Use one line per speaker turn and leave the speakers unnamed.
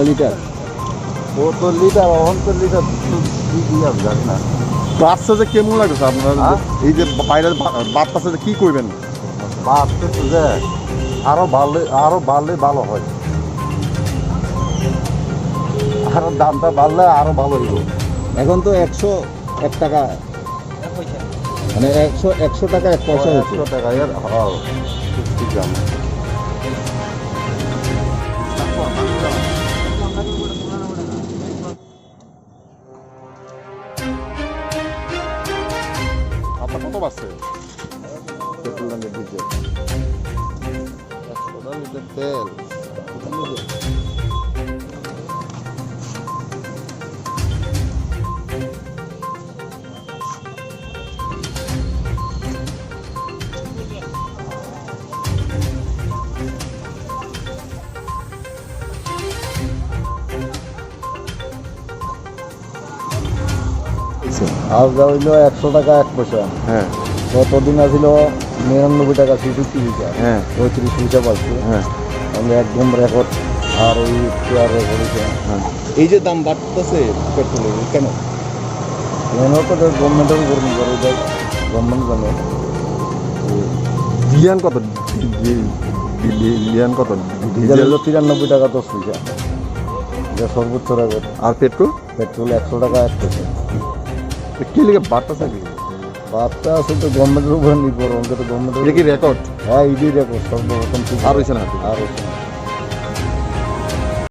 Litre
ও তো litre অহন্তর litre দিয়ে জানি না।
বাচ্চা যে কেমন লাগছে আপনার এই যে বাইরে বাচ্চা যে কি করবেন?
ভাবতেছে যে আরো বাড়লে ভালো হয়, আরো দামটা বাড়লে আরো ভালো হইব।
এখন তো 101 টাকা, মানে 100 টাকা 1 পয়সা হচ্ছে।
100 টাকা এর ঠিক জানো।
আপনার কত বাড়ছে
পেট্রোল দামের ডিজেল 100 লিটার তেল আর যা হইল 100 টাকা 1 পয়সা।
হ্যাঁ
গতদিন আসিল 99 টাকা 50 পয়সা,
হ্যাঁ
35 পয়সা পাচ্ছে।
হ্যাঁ
তাহলে একদম রেকর্ড। আর ওই চেয়ার রেকর্ড।
হ্যাঁ। এই যে দাম বাড়তেছে পেট্রোলের কেন?
মেন তো গভর্নমেন্টের উপর নির্ভর করে, গভর্নমেন্ট জানে।
লিয়ান কত? লিয়ান কত?
ডিজেল হলো 93 টাকা 10 পয়সা, এটা সর্বোচ্চ রেকর্ড।
আর পেট্রোল?
পেট্রোল 100 টাকা 1 পয়সা।
কি লিখে বাড়তেছে কি?
বার্তা আছে তো গভর্নমেন্টের উপর নির্ভর, অঙ্কে তো গভর্নমেন্টের।
এটা কি রেকর্ড?
হ্যাঁ, ইডি রেকর্ড সর্বপ্রথম।
আর হয়েছে না?
আর হয়েছে না।